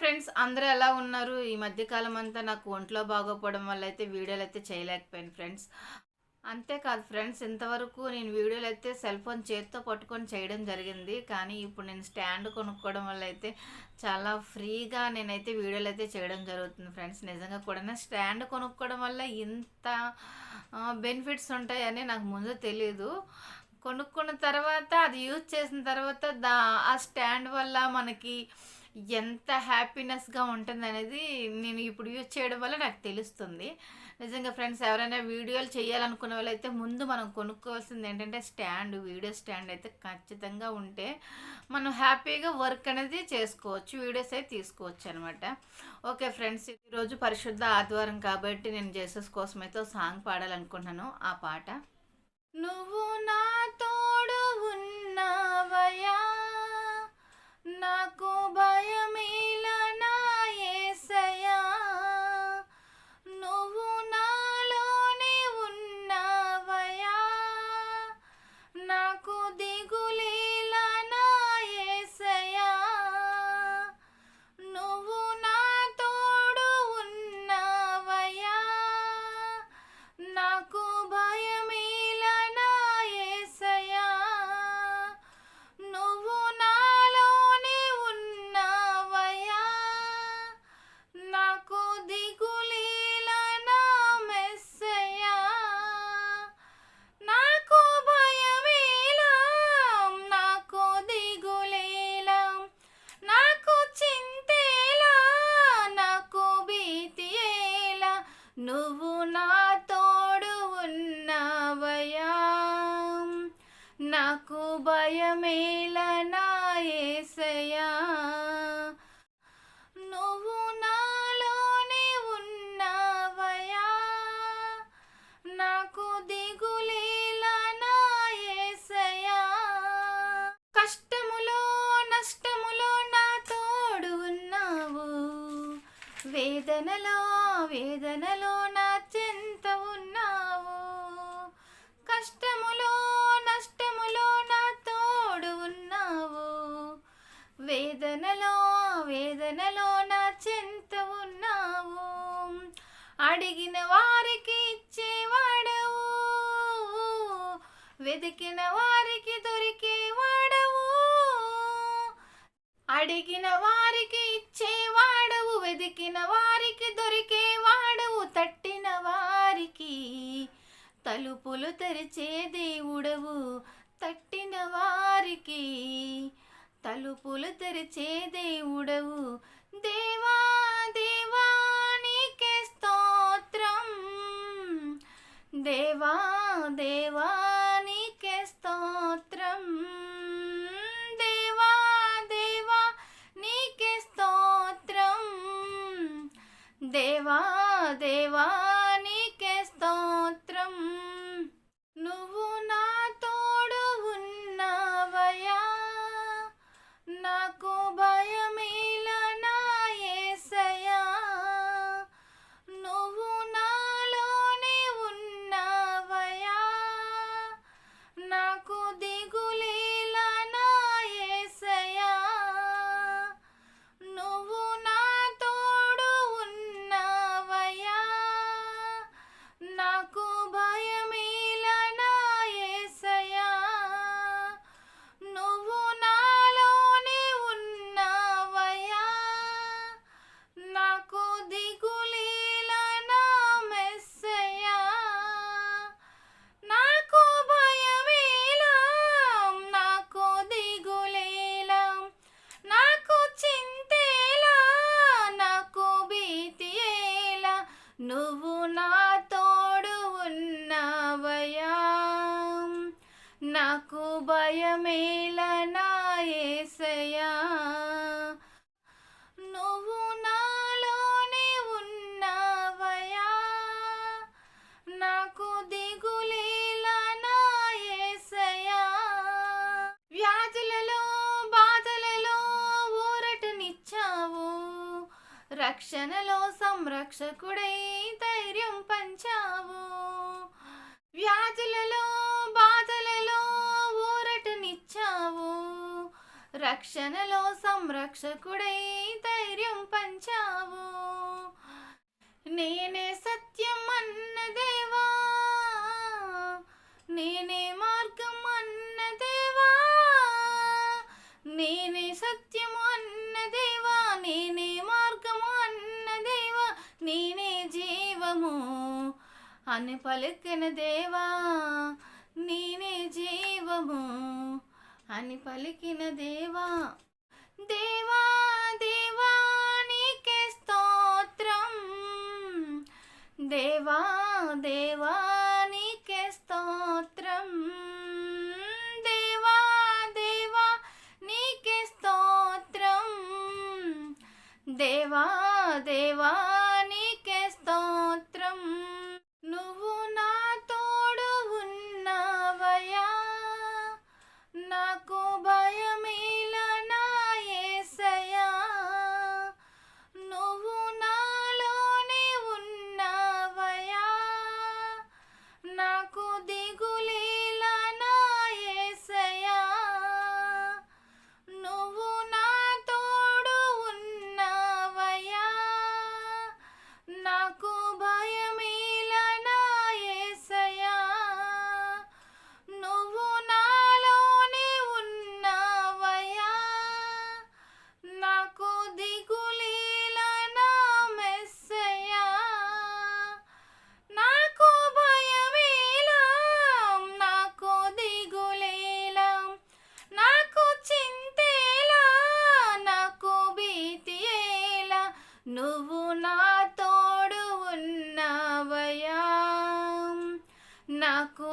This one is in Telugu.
ఫ్రెండ్స్, అందరూ ఎలా ఉన్నారు? ఈ మధ్య కాలం అంతా నాకు ఒంట్లో బాగోకపోవడం వల్ల అయితే వీడియోలైతే చేయలేకపోయాను ఫ్రెండ్స్. అంతేకాదు ఫ్రెండ్స్, ఇంతవరకు నేను వీడియోలైతే సెల్ ఫోన్ చేత్తో పట్టుకొని చేయడం జరిగింది. కానీ ఇప్పుడు నేను స్టాండ్ కొనుక్కోవడం వల్ల అయితే చాలా ఫ్రీగా నేనైతే వీడియోలైతే చేయడం జరుగుతుంది ఫ్రెండ్స్. నిజంగా కూడా స్టాండ్ కొనుక్కోవడం వల్ల ఇంత బెనిఫిట్స్ ఉంటాయని నాకు ముందు తెలీదు. కొనుక్కున్న తర్వాత అది యూజ్ చేసిన తర్వాత ఆ స్టాండ్ వల్ల మనకి ఎంత హ్యాపీనెస్‌గా ఉంటుందనేది నేను ఇప్పుడు యూజ్ చేయడం వల్ల నాకు తెలుస్తుంది. నిజంగా ఫ్రెండ్స్, ఎవరైనా వీడియోలు చేయాలనుకునే వాళ్ళైతే ముందు మనం కొనుక్కోవాల్సింది ఏంటంటే స్టాండ్, వీడియో స్టాండ్ అయితే ఖచ్చితంగా ఉంటే మనం హ్యాపీగా వర్క్ అనేది చేసుకోవచ్చు. వీడియోస్ అయితే తీసుకోవచ్చనమాట. ఓకే ఫ్రెండ్స్, ఈరోజు పరిశుద్ధ ఆదివారం కాబట్టి నేను జీసస్ కోసం అయితే ఒక సాంగ్ పాడాలనుకుంటున్నాను. ఆ పాట నువ్వు నా తోడు ఉన్నావయ్యా, నాకు భయమేలా నా యేసయ్యా, నువ్వు నాలోనే ఉన్నావయ్యా, నాకు దిగులేలా నా యేసయ్యా, నువ్వు నా తోడు ఉన్నావయ్యా, నాకు భయమేలా నా యేసయ్యా, నువ్వు నాలోనే ఉన్నావయ్యా, నాకు దిగులేలా నా మెస్సయ్యా, నాకు భయమేలా, నాకు దిగులేలా, నాకు చింతేలా, నాకు భీతియేలా, నువ్వు నా తోడు ఉన్నావయ్యా, నాకు భయమేలా నా యేసయ్యా, నువ్వు నాలోనే ఉన్నావయ్యా, నాకు దిగులేలా నా యేసయ్యా, కష్టములో నష్టములో నా తోడు ఉన్నావు, వేదనలో నా చెంత ఉన్నావు, కష్టములో నష్టములో నా తోడు ఉన్నావు, వేదనలో నా చెంత ఉన్నావు, అడిగిన వారికి ఇచ్చేవాడవు, వెతికిన వారికి దొరికేవాడవు, అడిగిన వారికి ఇచ్చేవాడవు, వెతికిన వారికి దొరికేవాడవు, తట్టిన వారికి తలుపులు తెరిచే దేవుడవు, తట్టిన వారికి తలుపులు తెరిచే దేవుడవు, దేవా దేవా నీకే స్తోత్రం, దేవా దేవా నీకే స్తోత్రం, దేవా దేవా నీకే స్తోత్రం, దేవా దేవా నీకే స్తోత్రం, నువ్వు నా తోడు ఉన్నావయ్యా, నాకు భయమేలా నా యేసయ్యా, నువ్వు నాలోనే ఉన్నావయ్యా, నాకు దిగులేలా నా యేసయ్యా, నువ్వు నా తోడు ఉన్నావయ్యా, నాకు భయమేలా నా యేసయ్యా, నువ్వు నాలోనే ఉన్నావయ్యా, నాకు దిగులేలా నా మెస్సయ్యా, నాకు భయమేలా, నాకు దిగులేలా, నాకు చింతేలా, నాకు భీతియేలా, నువ్వు నా తోడు ఉన్నావయ్యా, నాకు భయమేలా నా యేసయ్యా, నువ్వు నాలోనే ఉన్నావయ్యా, నాకు దిగులేలా నా యేసయ్యా, వ్యాధులలో బాధలలో ఊరటనిచ్చావు, రక్షణలో సంరక్షకుడై ధైర్యం పంచావు, వ్యాధులలో బాధలలో ఊరటనిచ్చావు, రక్షణలో సంరక్షకుడై ధైర్యం అని పలికిన దేవా నీనే జీవము అని పలికిన దేవా దేవా దేవా నీకే స్తోత్రం దేవా దేవా నీకే స్తోత్రం దేవా దేవా నీకే స్తోత్రం దేవా దేవా నీకే స్తోత్రం నువ్వు నా తోడు ఉన్నావయ్యా నాకు భయమేలా నా యేసయ్యా నువ్వు నాలోనే ఉన్నావయ్యా నాకు దిగులేలా నా యేసయ్యా నువ్వు నా తోడు ఉన్నావయ్యా నాకు భయమేలా నా యేసయ్యా నువ్వు నాలోనే ఉన్నావయ్యా నాకు దిగులేలా నా మెస్సయ్యా నాకు భయమేలా నాకు దిగులేలా నాకు చింతేలా నాకు భీతియేలా నువ్వు నా తోడు ఉన్నావయ్యా నాకు